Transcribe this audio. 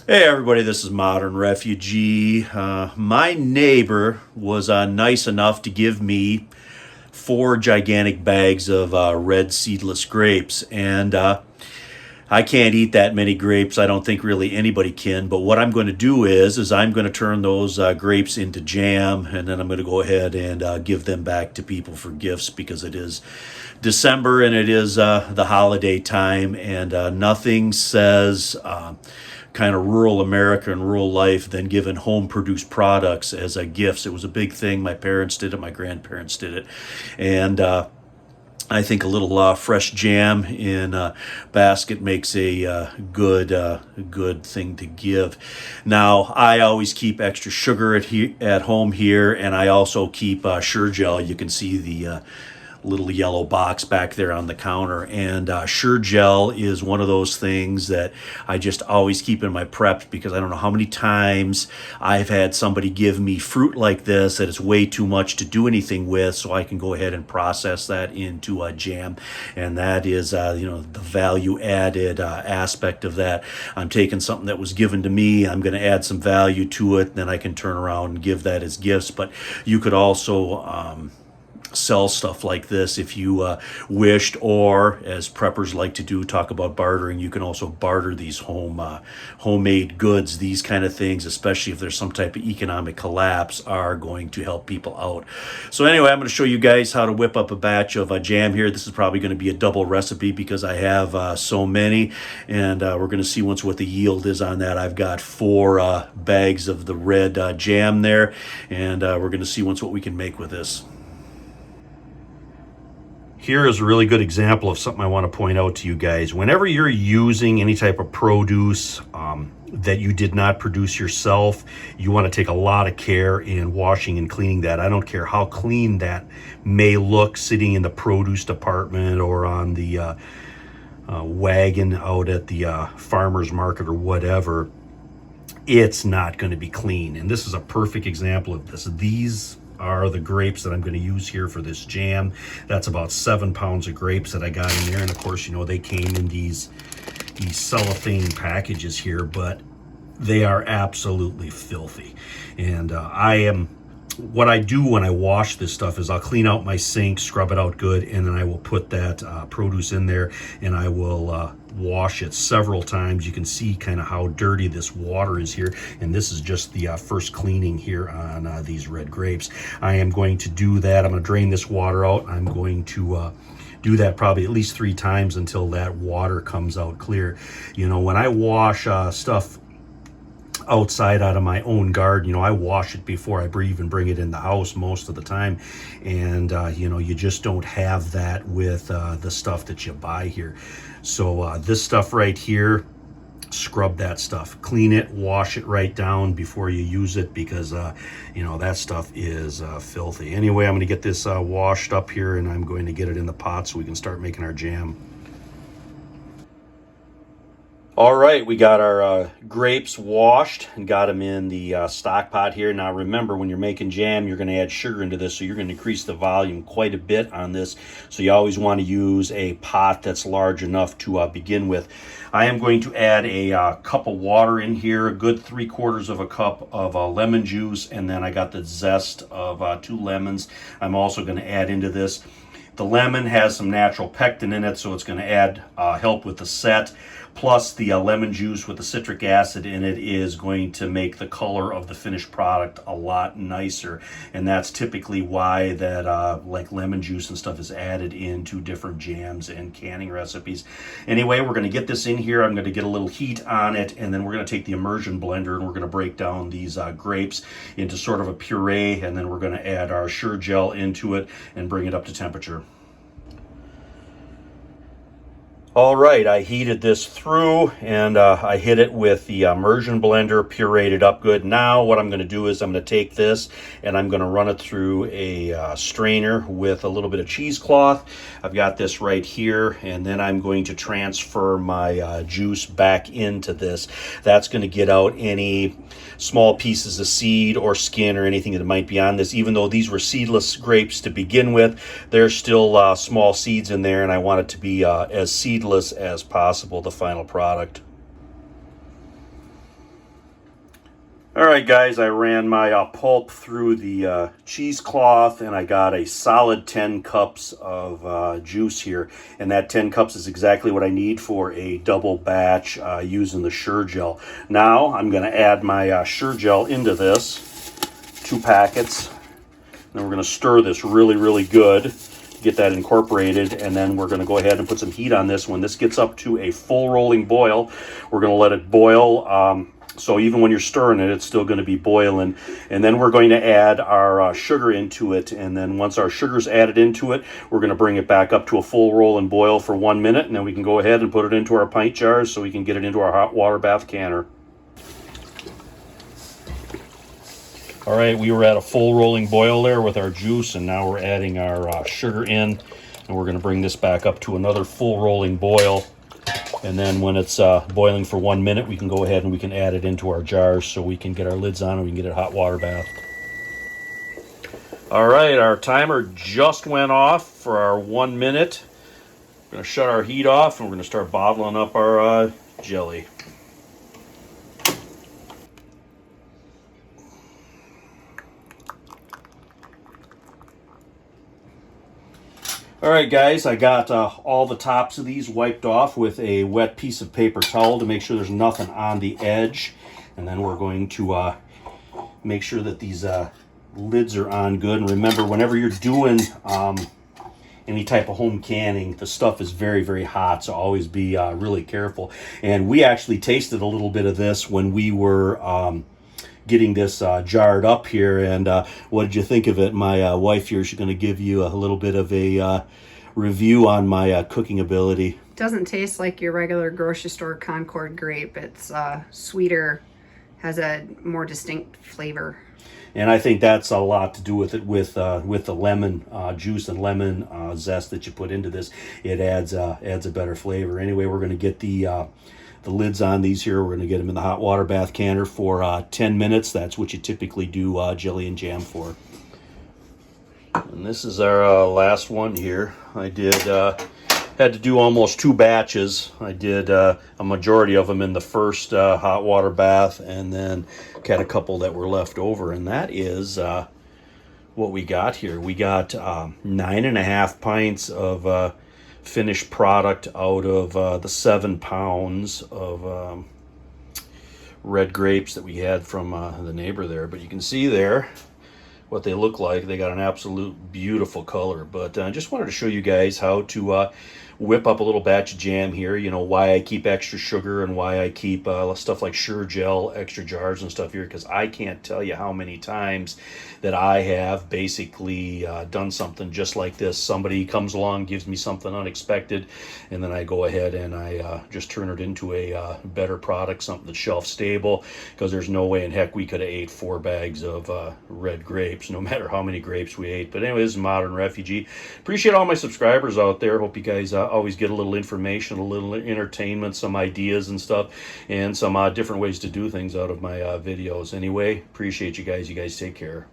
Hey everybody, this is Modern Refugee. My neighbor was nice enough to give me 4 gigantic bags of red seedless grapes, and I can't eat that many grapes. I don't think really anybody can. But what I'm going to do is I'm going to turn those grapes into jam, and then I'm going to go ahead and give them back to people for gifts because it is December and it is the holiday time, and nothing says kind of rural America and rural life than giving home produced products as gifts. It was a big thing. My parents did it, my grandparents did it, and I think a little fresh jam in a basket makes a good thing to give. Now, I always keep extra sugar at home here, and I also keep Sure-Jell. You can see the little yellow box back there on the counter, and Sure-Jell is one of those things that I just always keep in my preps because I don't know how many times I've had somebody give me fruit like this that it's way too much to do anything with, so I can go ahead and process that into a jam, and that is the value added aspect of that. I'm taking something that was given to me, I'm going to add some value to it, then I can turn around and give that as gifts. But you could also sell stuff like this if you wished, or as preppers like to do, talk about bartering. You can also barter these homemade goods. These kind of things, especially if there's some type of economic collapse, are going to help people out. So anyway, I'm going to show you guys how to whip up a batch of jam here. This is probably going to be a double recipe because I have so many, and we're going to see once what the yield is on that. I've got 4 bags of the red jam there, and we're going to see once what we can make with this. Here is a really good example of something I want to point out to you guys. Whenever you're using any type of produce that you did not produce yourself, you want to take a lot of care in washing and cleaning that. I don't care how clean that may look sitting in the produce department or on the wagon out at the farmer's market or whatever. It's not going to be clean. And this is a perfect example of this. These are the grapes that I'm going to use here for this jam. That's about 7 pounds of grapes that I got in there, and of course, they came in these cellophane packages here, but they are absolutely filthy. And what I do when I wash this stuff is I'll clean out my sink, scrub it out good, and then I will put that produce in there, and I will wash it several times. You can see kind of how dirty this water is here, and this is just the first cleaning here on these red grapes. I am going to do that. I'm going to drain this water out. I'm going to do that probably at least 3 times until that water comes out clear. When I wash stuff outside out of my own garden, I wash it before I even bring it in the house most of the time, and you just don't have that with the stuff that you buy here. So this stuff right here, scrub that stuff, clean it, wash it right down before you use it, because that stuff is filthy. Anyway, I'm going to get this washed up here, and I'm going to get it in the pot so we can start making our jam. All right, we got our grapes washed and got them in the stock pot here. Now remember, when you're making jam, you're going to add sugar into this, so you're going to increase the volume quite a bit on this. So you always want to use a pot that's large enough to begin with. I am going to add a cup of water in here, a good 3/4 of a cup of lemon juice, and then I got the zest of 2 lemons. I'm also going to add into this. The lemon has some natural pectin in it, so it's going to add help with the set. Plus, the lemon juice with the citric acid in it is going to make the color of the finished product a lot nicer. And that's typically why that like lemon juice and stuff is added into different jams and canning recipes. Anyway, we're going to get this in here. I'm going to get a little heat on it, and then we're going to take the immersion blender and we're going to break down these grapes into sort of a puree, and then we're going to add our Sure-Jell into it and bring it up to temperature. All right, I heated this through, and I hit it with the immersion blender, pureed it up good. Now what I'm going to do is I'm going to take this and I'm going to run it through a strainer with a little bit of cheesecloth. I've got this right here, and then I'm going to transfer my juice back into this. That's going to get out any small pieces of seed or skin or anything that might be on this. Even though these were seedless grapes to begin with, there's still small seeds in there, and I want it to be as seedless as possible, the final product. All right, guys, I ran my pulp through the cheesecloth, and I got a solid 10 cups of juice here. And that 10 cups is exactly what I need for a double batch using the Sure-Jell. Now, I'm going to add my Sure-Jell into this, 2 packets. Then we're going to stir this really, really good, get that incorporated, and then we're going to go ahead and put some heat on this. When this gets up to a full rolling boil, we're going to let it boil. So even when you're stirring it, it's still going to be boiling. And then we're going to add our sugar into it. And then once our sugar's added into it, we're going to bring it back up to a full roll and boil for 1 minute. And then we can go ahead and put it into our pint jars so we can get it into our hot water bath canner. All right, we were at a full rolling boil there with our juice, and now we're adding our sugar in. And we're going to bring this back up to another full rolling boil. And then when it's boiling for 1 minute, we can go ahead and we can add it into our jars so we can get our lids on and we can get it hot water bath. All right, our timer just went off for our 1 minute. We're going to shut our heat off and we're going to start bottling up our jelly. All right, guys, I got all the tops of these wiped off with a wet piece of paper towel to make sure there's nothing on the edge. And then we're going to make sure that these lids are on good. And remember, whenever you're doing any type of home canning, the stuff is very, very hot, so always be really careful. And we actually tasted a little bit of this when we were getting this jarred up here, and what did you think of it? My wife here, she's going to give you a little bit of a review on my cooking ability. Doesn't taste like your regular grocery store Concord grape. It's sweeter, has a more distinct flavor. And I think that's a lot to do with it, with the lemon juice and lemon zest that you put into this. It adds a better flavor. Anyway, we're going to get the lids on these here. We're going to get them in the hot water bath canner for 10 minutes. That's what you typically do jelly and jam for. And this is our last one here. I had to do almost 2 batches. I did a majority of them in the first hot water bath, and then had a couple that were left over. And that is what we got here. We got 9.5 pints of finished product out of the 7 pounds of red grapes that we had from the neighbor there. But you can see there what they look like. They got an absolute beautiful color. But I just wanted to show you guys how to whip up a little batch of jam here. You know, why I keep extra sugar and why I keep stuff like Sure-Jell, extra jars and stuff here, because I can't tell you how many times that I have basically done something just like this. Somebody comes along, gives me something unexpected, and then I go ahead and I just turn it into a better product, something that's shelf stable, because there's no way in heck we could have ate 4 bags of red grapes, no matter how many grapes we ate. But anyway, this is Modern Refugee. Appreciate all my subscribers out there. Hope you guys always get a little information, a little entertainment, some ideas and stuff, and some different ways to do things out of my videos. Anyway, appreciate you guys. You guys take care.